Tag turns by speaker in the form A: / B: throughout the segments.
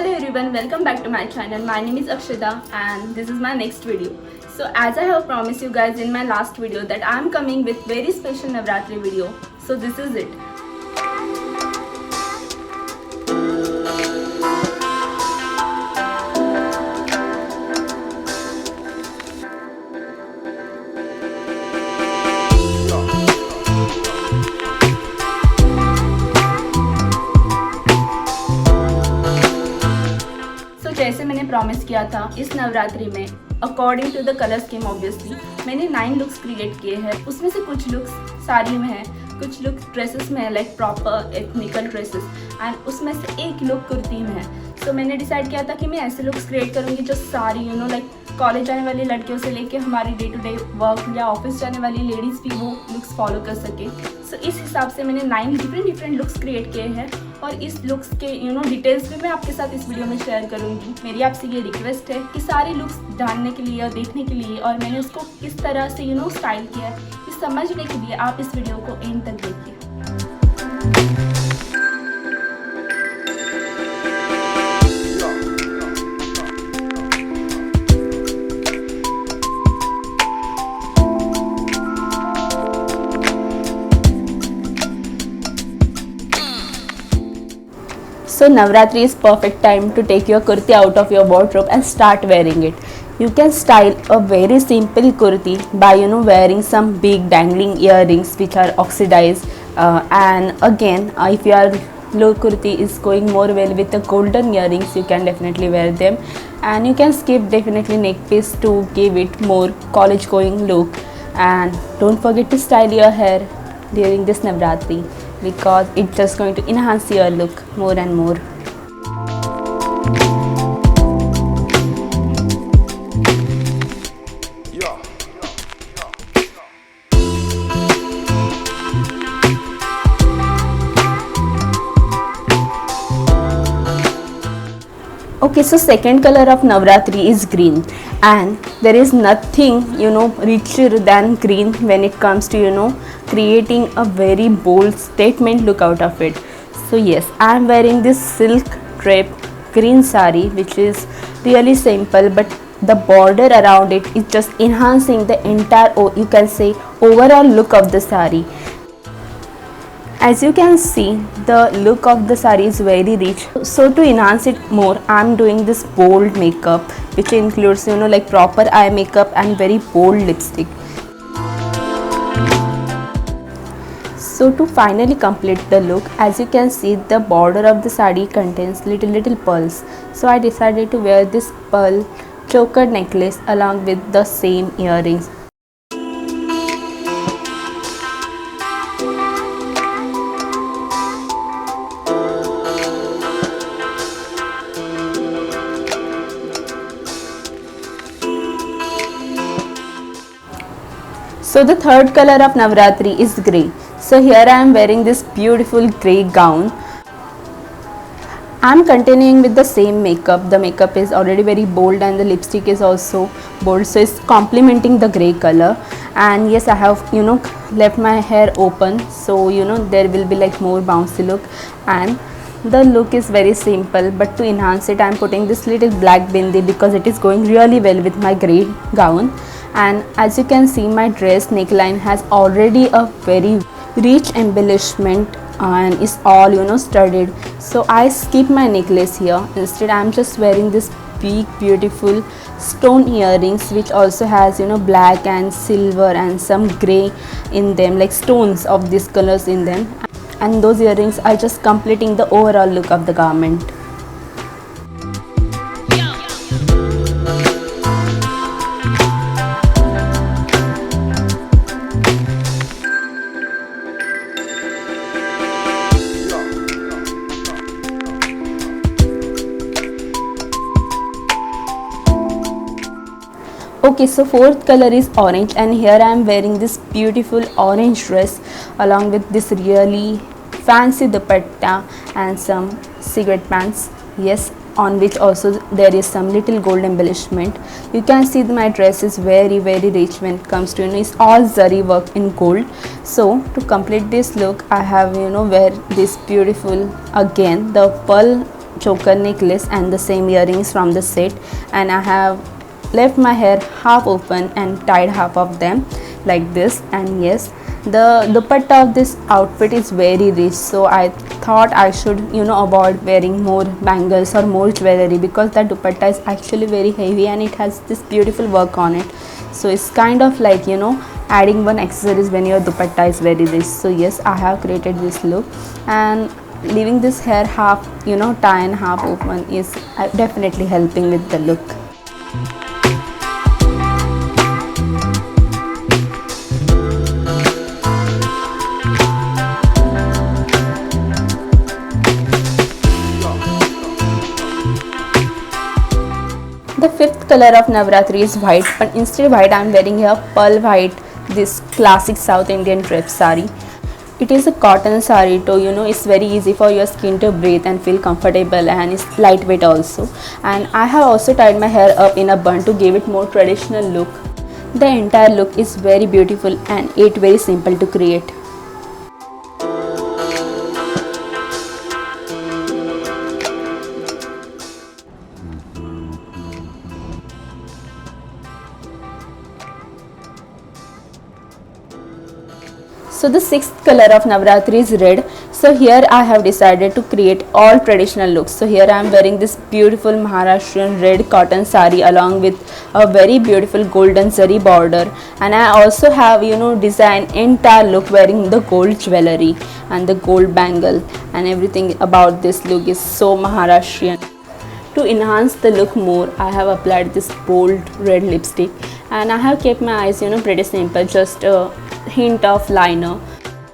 A: Hello everyone, welcome back to my channel. My name is Akshita and this is my next video. So as I have promised you guys in my last video that I am coming with very special Navratri video. So this is it. जैसे मैंने promise किया था इस नवरात्रि में according to the colour scheme obviously मैंने 9 looks create किए हैं। उसमें से कुछ लुक्स साड़ी में है, कुछ लुक ड्रेसेस में है like proper ethnical dresses and उसमें से एक लुक कुर्ती में है। सो मैंने डिसाइड किया था कि मैं ऐसे लुक्स क्रिएट करूँगी जो सारी लाइक कॉलेज जाने वाली लड़कियों से लेके हमारी डे टू डे वर्क या ऑफिस जाने वाली लेडीज़ भी वो लुक्स फॉलो कर सके। सो इस हिसाब से मैंने 9 डिफरेंट लुक्स क्रिएट किए हैं और इस लुक्स के डिटेल्स भी मैं आपके साथ इस वीडियो में शेयर करूंगी। मेरी आपसे ये रिक्वेस्ट है कि सारे लुक्स जानने के लिए और देखने के लिए और मैंने उसको किस तरह से स्टाइल किया है ये समझने के लिए आप इस वीडियो को एंड तक देखिए। So Navratri is perfect time to take your kurti out of your wardrobe and start wearing it. You can style a very simple kurti by wearing some big dangling earrings which are oxidized and again if your low kurti is going more well with the golden earrings you can definitely wear them and you can skip definitely neck piece to give it more college going look and don't forget to style your hair during this Navratri because it's just going to enhance your look more and more. Okay, so second color of Navratri is green and there is nothing richer than green when it comes to creating a very bold statement look out of it. So yes, I am wearing this silk drape green sari which is really simple but the border around it is just enhancing the entire you can say overall look of the sari. As you can see, the look of the sari is very rich. So to enhance it more, I am doing this bold makeup which includes like proper eye makeup and very bold lipstick. So to finally complete the look, as you can see the border of the sari contains little pearls. So I decided to wear this pearl choker necklace along with the same earrings. So the third color of Navratri is grey. So here I am wearing this beautiful grey gown. I am continuing with the same makeup. The makeup is already very bold and the lipstick is also bold. So it's complementing the grey color. And yes, I have left my hair open. So there will be like more bouncy look. And the look is very simple but to enhance it I am putting this little black bindi because it is going really well with my grey gown. And as you can see my dress neckline has already a very rich embellishment and is all studded. So I skip my necklace here. Instead I am just wearing this big beautiful stone earrings which also has black and silver and some grey in them like stones of these colors in them and those earrings are just completing the overall look of the garment. Okay, so fourth color is orange and here I am wearing this beautiful orange dress along with this really fancy dupatta and some cigarette pants. Yes, on which also there is some little gold embellishment. You can see my dress is very rich when it comes to it's all zari work in gold. So to complete this look I have wear this beautiful again the pearl choker necklace and the same earrings from the set, and I have left my hair half open and tied half of them like this. And yes, the dupatta of this outfit is very rich, so I thought I should avoid wearing more bangles or more jewelry, because the dupatta is actually very heavy and it has this beautiful work on it. So it's kind of like adding one accessories when your dupatta is very rich. So yes, I have created this look, and leaving this hair half tie and half open is definitely helping with the look. The fifth color of Navratri is white, but instead of white I am wearing here pearl white, this classic South Indian dress sari. It is a cotton sari, so it's very easy for your skin to breathe and feel comfortable, and it's lightweight also. And I have also tied my hair up in a bun to give it more traditional look. The entire look is very beautiful and it's very simple to create. So the sixth color of Navratri is red. So here I have decided to create all traditional looks. So here I am wearing this beautiful Maharashtrian red cotton sari along with a very beautiful golden zari border, and I also have designed entire look wearing the gold jewelry and the gold bangle, and everything about this look is so Maharashtrian. To enhance the look more, I have applied this bold red lipstick, and I have kept my eyes pretty simple, just a hint of liner.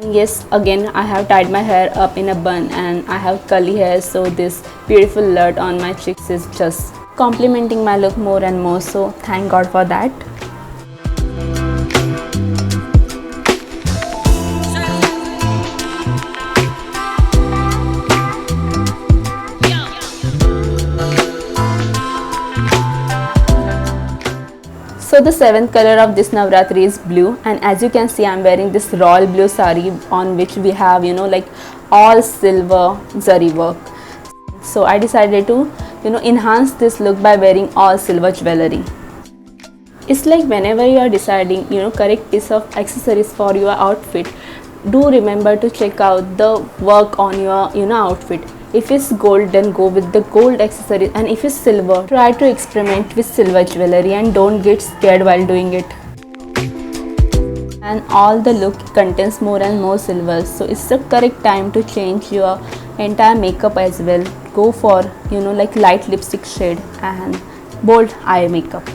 A: Yes, again I have tied my hair up in a bun and I have curly hair, so this beautiful lot on my cheeks is just complementing my look more and more, so thank God for that. So the seventh color of this Navratri is blue, and as you can see I am wearing this royal blue sari on which we have like all silver zari work. So I decided to enhance this look by wearing all silver jewelry. It's like whenever you are deciding correct piece of accessories for your outfit, do remember to check out the work on your outfit. If it's gold, then go with the gold accessories, and if it's silver, try to experiment with silver jewelry and don't get scared while doing it. And all the look contains more and more silver, so it's the correct time to change your entire makeup as well. Go for like light lipstick shade and bold eye makeup.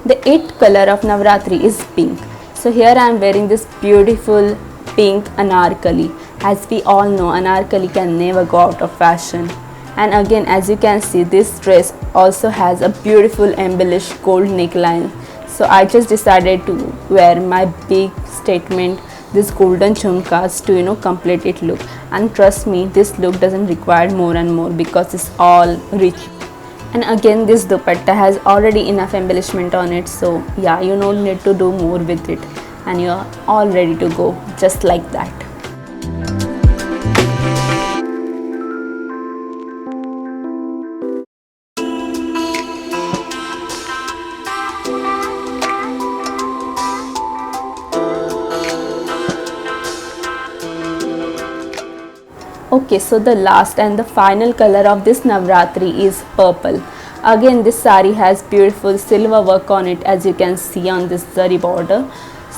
A: The eighth color of Navratri is pink. So here I am wearing this beautiful pink anarkali. As we all know, anarkali can never go out of fashion. And again, as you can see, this dress also has a beautiful embellished gold neckline. So I just decided to wear my big statement, this golden jhumkas, to complete it look. And trust me, this look doesn't require more and more because it's all rich. And again, this dupatta has already enough embellishment on it, so yeah, you don't need to do more with it, and you're all ready to go just like that. Okay, so the last and the final color of this Navratri is purple. Again, this sari has beautiful silver work on it, as you can see on this zari border.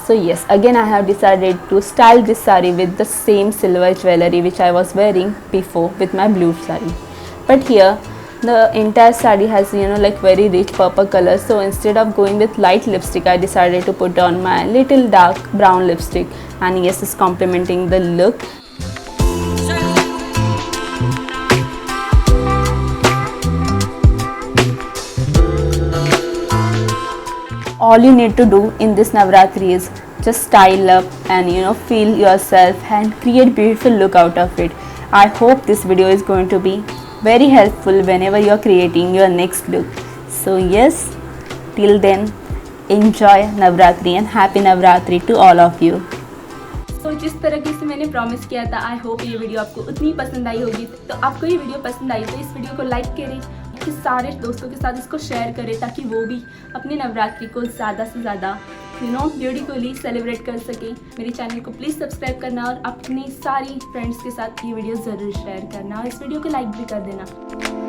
A: So yes, again I have decided to style this sari with the same silver jewelry which I was wearing before with my blue sari. But here the entire sari has like very rich purple color, so instead of going with light lipstick, I decided to put on my little dark brown lipstick, and yes, it's complementing the look. all you need to do in this Navratri is just style up and feel yourself and create beautiful look out of it. I hope this video is going to be very helpful whenever you are creating your next look. So yes, till then, enjoy Navratri and happy Navratri to all of you. तो जिस तरीके से मैंने promise किया था, I hope ये video आपको उतनी पसंद आई होगी। तो आपको ये वीडियो पसंद आई तो इस वीडियो को लाइक करें, आपके सारे दोस्तों के साथ इसको शेयर करें ताकि वो भी अपनी नवरात्रि को ज़्यादा से ज़्यादा ब्यूटीफुली सेलिब्रेट कर सकें। मेरे चैनल को प्लीज़ सब्सक्राइब करना और अपनी सारी फ्रेंड्स के साथ ये वीडियो ज़रूर शेयर करना और इस वीडियो को लाइक भी कर देना।